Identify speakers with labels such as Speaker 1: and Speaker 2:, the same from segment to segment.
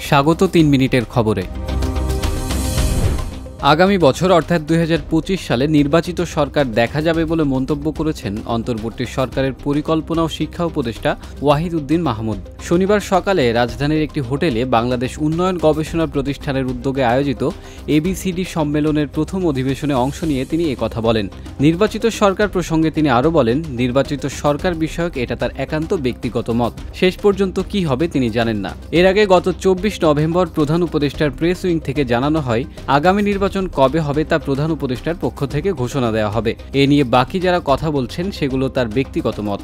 Speaker 1: স্বাগত 3 মিনিটের খবরে। আগামী বছর অর্থাৎ 2025 সালে নির্বাচিত সরকার দেখা যাবে বলে মন্তব্য করেছেন অন্তর্বর্তী সরকারের পরিকল্পনা ও শিক্ষা উপদেষ্টা ওয়াহিদ উদ্দিন মাহমুদ। শনিবার সকালে রাজধানীর একটি হোটেলে বাংলাদেশ উন্নয়ন গবেষণা প্রতিষ্ঠানের উদ্যোগে আয়োজিত ABCD সম্মেলনের প্রথম অধিবেশনে অংশ নিয়ে তিনি একথা বলেন। নির্বাচিত সরকার প্রসঙ্গে তিনি আরও বলেন, নির্বাচিত সরকার বিষয়ক এটা তার একান্ত ব্যক্তিগত মত, শেষ পর্যন্ত কি হবে তিনি জানেন না। এর আগে গত 24 নভেম্বর প্রধান উপদেষ্টার প্রেস উইং থেকে জানানো হয়, আগামী নির্বাচন কবে হবে তা প্রধান উপদেষ্টার পক্ষ থেকে ঘোষণা দেওয়া হবে। এ নিয়ে বাকি যারা কথা বলছেন সেগুলো তার ব্যক্তিগত মত।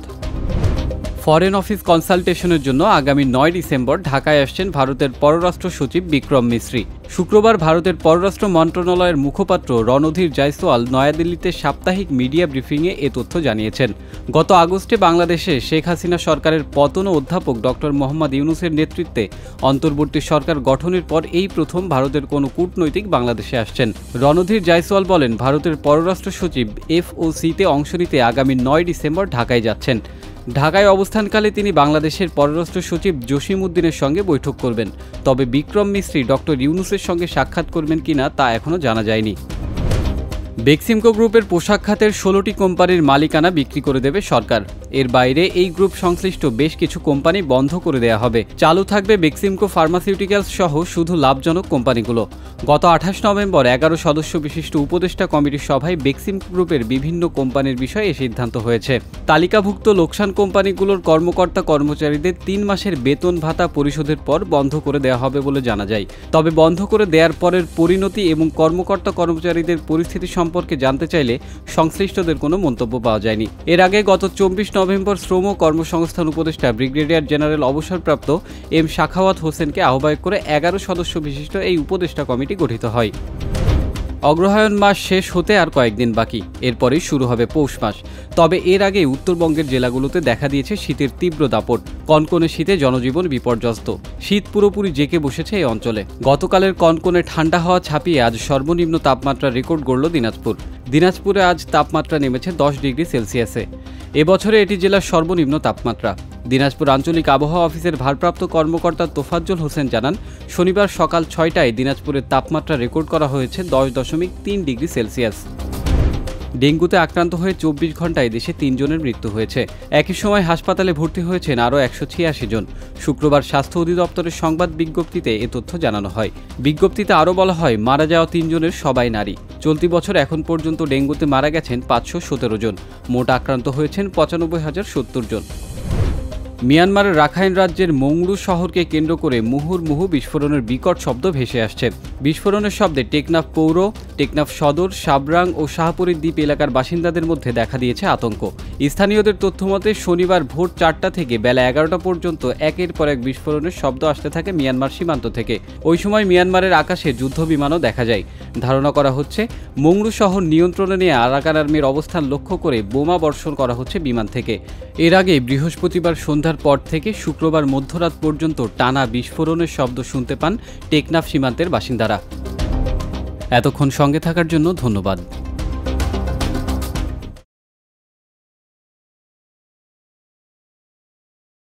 Speaker 1: ফরেন অফিস কনসালটেশনের জন্য আগামী 9 ডিসেম্বর ঢাকায় আসছেন ভারতের পররাষ্ট্র সচিব বিক্রম মিশ্রি। শুক্রবার ভারতের পররাষ্ট্র মন্ত্রণালয়ের মুখপাত্র রণধীর জয়সওয়াল নয়াদিল্লিতে সাপ্তাহিক মিডিয়া ব্রিফিংয়ে এ তথ্য জানিয়েছেন। গত আগস্টে বাংলাদেশে শেখ হাসিনা সরকারের পতন ও অধ্যাপক ডক্টর মোহাম্মদ ইউনূসের নেতৃত্বে অন্তর্বর্তী সরকার গঠনের পর এই প্রথম ভারতের কোনো কূটনৈতিক বাংলাদেশে আসছেন। রণধীর জয়সওয়াল বলেন, ভারতের পররাষ্ট্র সচিব FOCতে অংশ নিতে আগামী 9 ডিসেম্বর ঢাকায় যাচ্ছেন। ঢাকায় অবস্থানকালে তিনি বাংলাদেশের পররাষ্ট্র সচিব জসিম উদ্দিনের সঙ্গে বৈঠক করবেন। তবে বিক্রম মিশ্রি ডক্টর ইউনূসের সঙ্গে সাক্ষাৎ করবেন কিনা তা এখনও জানা যায়নি। বেক্সিমকো গ্রুপের পোশাক খাতের 16টি কোম্পানির মালিকানা বিক্রি করে দেবে সরকার। এর বাইরে এই গ্রুপ সংশ্লিষ্ট বেশ কিছু কোম্পানি বন্ধ করে দেওয়া হবে। চালু থাকবে বেক্সিমকো ফার্মাসিউটিক্যালস সহ শুধু লাভজনক কোম্পানিগুলো। গত 28 নভেম্বর 11 সদস্য বিশিষ্ট উপদেষ্টা কমিটির সভায় বেক্সিমকো গ্রুপের বিভিন্ন কোম্পানির বিষয়ে এ সিদ্ধান্ত হয়েছে। তালিকাভুক্ত লোকসান কোম্পানিগুলোর কর্মকর্তা কর্মচারীদের 3 মাসের বেতন ভাতা পরিশোধের পর বন্ধ করে দেওয়া হবে বলে জানা যায়। তবে বন্ধ করে দেওয়ার পরের পরিণতি এবং কর্মকর্তা কর্মচারীদের পরিস্থিতি সম্পর্কে জানতে চাইলে সংশ্লিষ্টদের কোনো মন্তব্য পাওয়া যায়নি। এর আগে গত 24 নভেম্বর শ্রম ও কর্মসংস্থান উপদেষ্টা ব্রিগেডিয়ার জেনারেল অবসরপ্রাপ্ত M সাখাওয়াত হোসেনকে আহ্বায়ক করে 11 সদস্য বিশিষ্ট এই উপদেষ্টা কমিটি গঠিত হয়। অগ্রহায়ণ মাস শেষ হতে আর কয়েকদিন বাকি, এরপরেই শুরু হবে পৌষ মাস। তবে এর আগে উত্তরবঙ্গের জেলাগুলোতে দেখা দিয়েছে শীতের তীব্র দাপট। কনকনে শীতে জনজীবন বিপর্যস্ত। শীত পুরোপুরি জেঁকে বসেছে এই অঞ্চলে। গতকালের কনকনে ঠান্ডা হাওয়া ছাপিয়ে আজ সর্বনিম্ন তাপমাত্রা রেকর্ড গড়ল দিনাজপুর। দিনাজপুরে আজ তাপমাত্রা নেমেছে 10 ডিগ্রি সেলসিয়াসে। এবছরে এটি জেলার সর্বনিম্ন তাপমাত্রা। দিনাজপুর আঞ্চলিক আবহাওয়া অফিসের ভারপ্রাপ্ত কর্মকর্তা তোফাজ্জল হোসেন জানান, শনিবার সকাল 6টায় দিনাজপুরের তাপমাত্রা রেকর্ড করা হয়েছে 10.3 ডিগ্রি সেলসিয়াস। ডেঙ্গুতে আক্রান্ত হয়ে 24 ঘন্টায় দেশে 3 জনের মৃত্যু হয়েছে। একই সময় হাসপাতালে ভর্তি হয়েছেন আরও 186 জন। শুক্রবার স্বাস্থ্য অধিদপ্তরের সংবাদ বিজ্ঞপ্তিতে এ তথ্য জানানো হয়। বিজ্ঞপ্তিতে আরও বলা হয়, মারা যাওয়া 3 জনের সবাই নারী। চলতি বছর এখন পর্যন্ত ডেঙ্গুতে মারা গেছেন 517 জন। মোট আক্রান্ত হয়েছেন 95,070 জন। মিয়ানমারের রাখাইন রাজ্যের মংলু শহরকে কেন্দ্র করে মুহুর্মুহু বিস্ফোরণের বিকট শব্দ ভেসে আসছে। বিস্ফোরণের শব্দে টেকনাফ পৌর, টেকনাফ সদর, সাবরাং ও শাহপুরীর দ্বীপ এলাকার বাসিন্দাদের মধ্যে দেখা দিয়েছে আতঙ্ক। স্থানীয়দের তথ্যমতে শনিবার ভোর 4টা থেকে বেলা 11টা পর্যন্ত একের পর এক বিস্ফোরণের শব্দ আসতে থাকে মিয়ানমার সীমান্ত থেকে। ওই সময় মিয়ানমারের আকাশে যুদ্ধবিমানও দেখা যায়। ধারণা করা হচ্ছে, মংলু শহর নিয়ন্ত্রণে নিয়ে আরাকান আর্মির অবস্থান লক্ষ্য করে বোমা বর্ষণ করা হচ্ছে বিমান থেকে। এর আগে বৃহস্পতিবার সন্ধ্যার পর থেকে শুক্রবার মধ্যরাত পর্যন্ত টানা বিস্ফোরণের শব্দ শুনতে পান টেকনাফ সীমান্তের বাসিন্দারা। এতক্ষণ সঙ্গে থাকার জন্য ধন্যবাদ।